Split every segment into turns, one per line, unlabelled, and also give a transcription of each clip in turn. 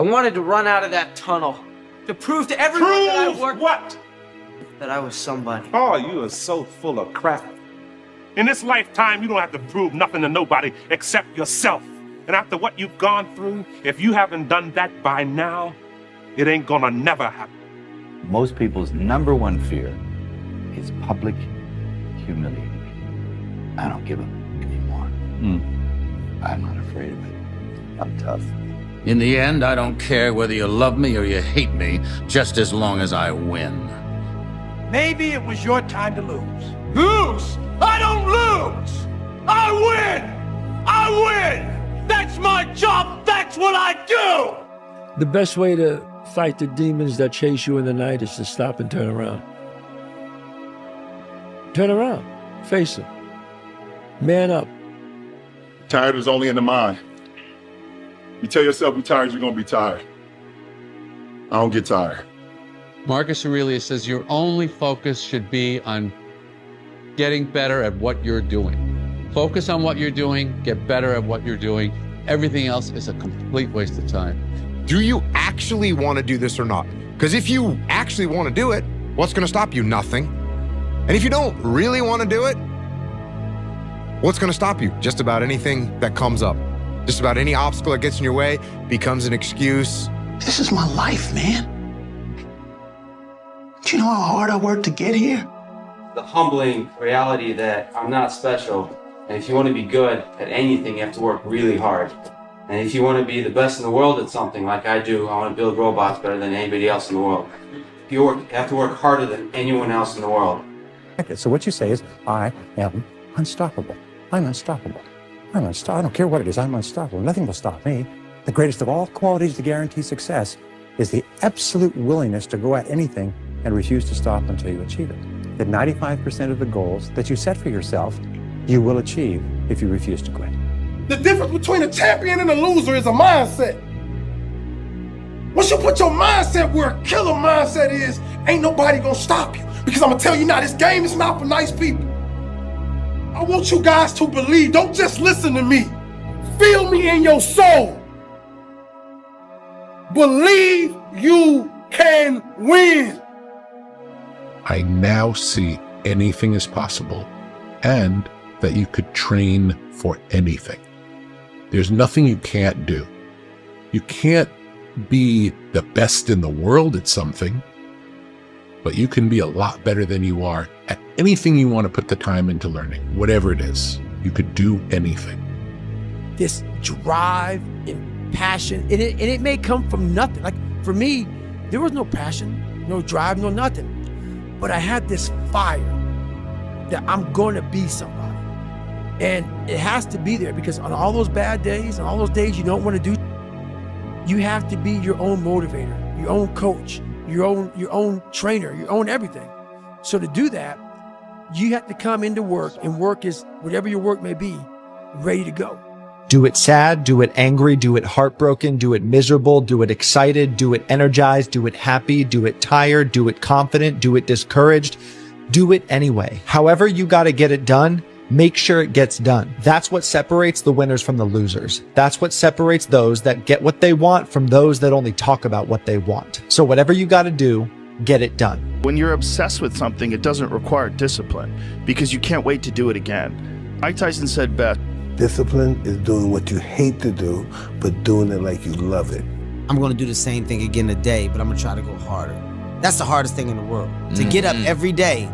I wanted to run out of that tunnel to prove to everyone that I worked.
What?
That I was somebody.
Oh, you are so full of crap. In this lifetime, you don't have to prove nothing to nobody except yourself. And after what you've gone through, if you haven't done that by now, it ain't gonna never happen.
Most people's number one fear is public humiliation. I don't give a anymore. I'm not afraid of it. I'm tough.
In the end, I don't care whether you love me or you hate me, just as long as I win.
Maybe it was your time to lose. Lose? I don't lose! I win! I win! That's my job! That's what I do!
The best way to fight the demons that chase you in the night is to stop and turn around. Turn around. Face them. Man up.
Tired is only in the mind. You tell yourself you're tired, you're gonna be tired. I don't get tired.
Marcus Aurelius says your only focus should be on getting better at what you're doing. Focus on what you're doing, get better at what you're doing. Everything else is a complete waste of time.
Do you actually want to do this or not? Because if you actually want to do it, what's going to stop you? Nothing. And if you don't really want to do it, what's going to stop you? Just about anything that comes up. Just about any obstacle that gets in your way becomes an excuse.
This is my life, man. Do you know how hard I worked to get here?
The humbling reality that I'm not special. And if you want to be good at anything, you have to work really hard. And if you want to be the best in the world at something like I do, I want to build robots better than anybody else in the world. You have to work harder than anyone else in the world.
Okay, so what you say is, I am unstoppable. I'm unstoppable. I'm unstoppable. I don't care what it is, I'm unstoppable. Nothing will stop me. The greatest of all qualities to guarantee success is the absolute willingness to go at anything and refuse to stop until you achieve it. That 95% of the goals that you set for yourself, you will achieve if you refuse to quit.
The difference between a champion and a loser is a mindset. Once you put your mindset where a killer mindset is, ain't nobody gonna stop you. Because I'm gonna tell you now, this game is not for nice people. I want you guys to believe, don't just listen to me. Feel me in your soul. Believe you can win.
I now see anything is possible and that you could train for anything. There's nothing you can't do. You can't be the best in the world at something, but you can be a lot better than you are at anything you want to put the time into learning, whatever it is. You could do anything.
This drive and passion, and it may come from nothing. Like for me, there was no passion, no drive, no nothing. But I had this fire that I'm going to be somebody. And it has to be there because on all those bad days and all those days you don't want to do, you have to be your own motivator, your own coach, your own trainer, your own everything. So to do that, you have to come into work, and work is whatever your work may be, ready to go.
Do it sad, do it angry, do it heartbroken, do it miserable, do it excited, do it energized, do it happy, do it tired, do it confident, do it discouraged. Do it anyway. However you got to get it done, make sure it gets done. That's what separates the winners from the losers. That's what separates those that get what they want from those that only talk about what they want. So whatever you got to do, get it done.
When you're obsessed with something, it doesn't require discipline because you can't wait to do it again. Mike Tyson said best,
discipline is doing what you hate to do, but doing it like you love it.
I'm going to do the same thing again today, but I'm going to try to go harder. That's the hardest thing in the world. To get up every day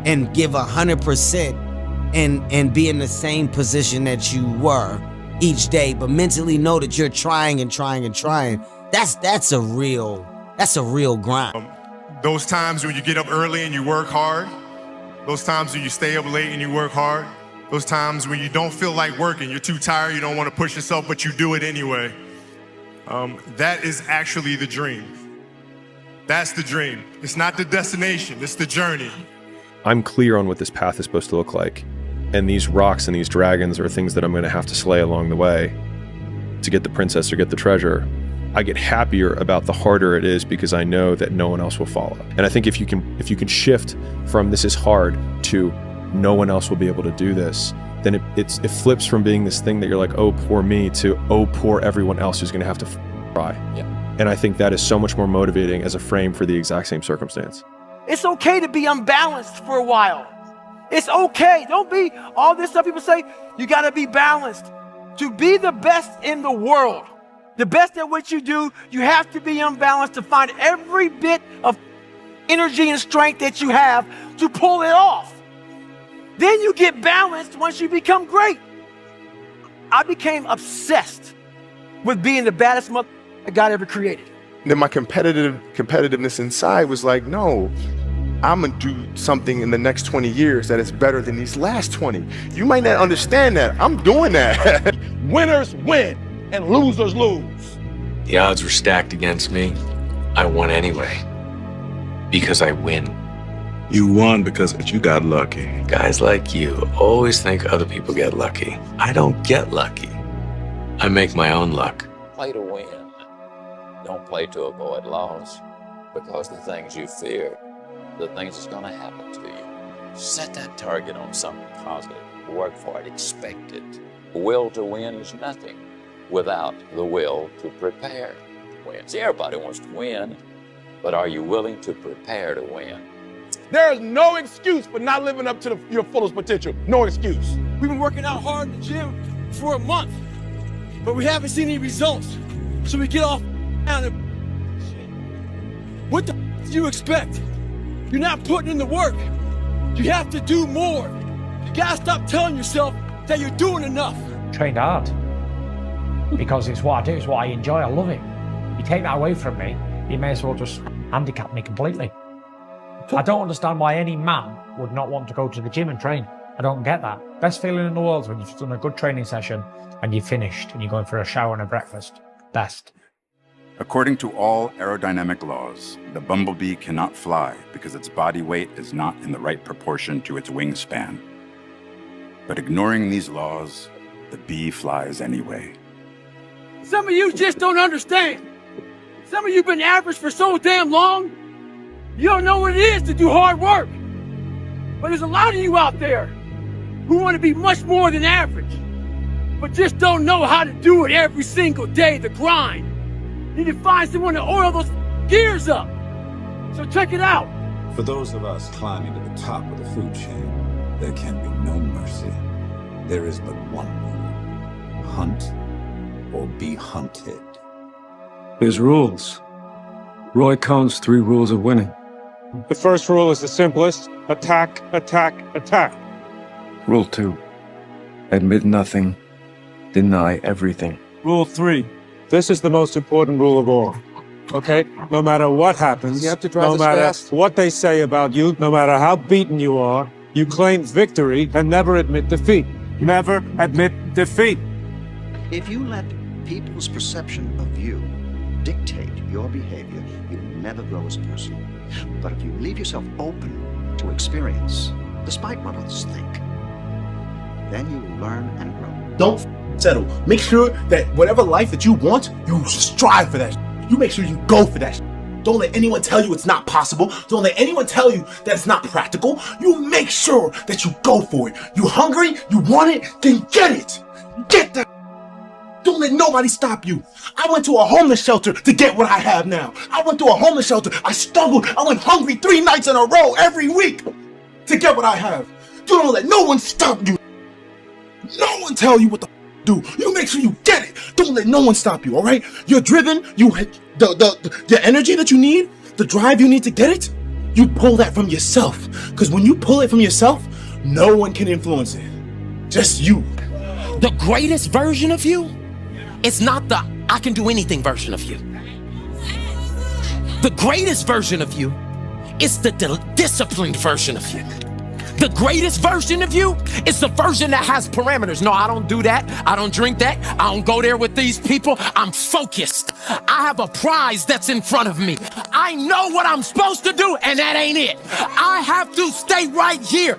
and give 100% and be in the same position that you were each day, but mentally know that you're trying and trying and trying. That's a real grind.
Those times when you get up early and you work hard, those times when you stay up late and you work hard, those times when you don't feel like working, you're too tired, you don't want to push yourself, but you do it anyway. That is actually the dream. That's the dream. It's not the destination, it's the journey.
I'm clear on what this path is supposed to look like. And these rocks and these dragons are things that I'm going to have to slay along the way to get the princess or get the treasure. I get happier about the harder it is because I know that no one else will follow. And I think if you can shift from this is hard to no one else will be able to do this, then it flips from being this thing that you're like, oh, poor me, to oh, poor everyone else who's going to have to try.
Yeah.
And I think that is so much more motivating as a frame for the exact same circumstance.
It's okay to be unbalanced for a while. It's okay. Don't be all this stuff people say, you got to be balanced. To be the best in the world, the best at what you do, you have to be unbalanced to find every bit of energy and strength that you have to pull it off. Then you get balanced once you become great. I became obsessed with being the baddest mother that God ever created.
Then my competitiveness inside was like, no, I'm gonna do something in the next 20 years that is better than these last 20. You might not understand that. I'm doing that.
Winners win and losers lose.
The odds were stacked against me. I won anyway. Because I win.
You won because you got lucky.
Guys like you always think other people get lucky. I don't get lucky. I make my own luck.
Play to win. Don't play to avoid loss. Because the things you fear, the things that's going to happen to you. Set that target on something positive. Work for it. Expect it. The will to win is nothing without the will to prepare to win. See, everybody wants to win, but are you willing to prepare to win?
There is no excuse for not living up to your fullest potential. No excuse.
We've been working out hard in the gym for a month, but we haven't seen any results. So we get off down and what the do you expect? You're not putting in the work. You have to do more. You gotta stop telling yourself that you're doing enough.
Trained hard. Because it's what I do, it's what I enjoy, I love it. You take that away from me, you may as well just handicap me completely. I don't understand why any man would not want to go to the gym and train. I don't get that. Best feeling in the world is when you've done a good training session and you've finished and you're going for a shower and a breakfast. Best.
According to all aerodynamic laws, the bumblebee cannot fly because its body weight is not in the right proportion to its wingspan. But ignoring these laws, the bee flies anyway.
Some of you just don't understand. Some of you been average for so damn long, you don't know what it is to do hard work. But there's a lot of you out there who want to be much more than average, but just don't know how to do it every single day, the grind. You need to find someone to oil those gears up. So check it out.
For those of us climbing to the top of the food chain, there can be no mercy. There is but one rule: hunt or be hunted.
There's rules. Roy Cohn's 3 rules of winning.
The first rule is the simplest: attack, attack, attack.
Rule 2. Admit nothing. Deny everything.
Rule 3. This is the most important rule of all. Okay? No matter what happens,
You have to drive
no
this
matter
fast?
what they say about you, no matter how beaten you are, you claim victory and never admit defeat. Never admit defeat.
If you let people's perception of you dictate your behavior, you never grow as a person. But if you leave yourself open to experience, despite what others think, then you learn and grow.
Don't settle. Make sure that whatever life that you want, you strive for that. You make sure you go for that. Don't let anyone tell you it's not possible. Don't let anyone tell you that it's not practical. You make sure that you go for it. You hungry? You want it? Then get it. Get that. Don't let nobody stop you. I went to a homeless shelter to get what I have now. I went to a homeless shelter. I stumbled. I went hungry 3 nights in a row every week to get what I have. You don't let no one stop you. No one tell you what to do. You make sure you get it. Don't let no one stop you, all right? You're driven. The energy that you need, the drive you need to get it, you pull that from yourself. Because when you pull it from yourself, no one can influence it. Just you.
The greatest version of you is not the I can do anything version of you. The greatest version of you is the disciplined version of you. The greatest version of you is the version that has parameters. No, I don't do that. I don't drink that. I don't go there with these people. I'm focused. I have a prize that's in front of me. I know what I'm supposed to do, and that ain't it. I have to stay right here.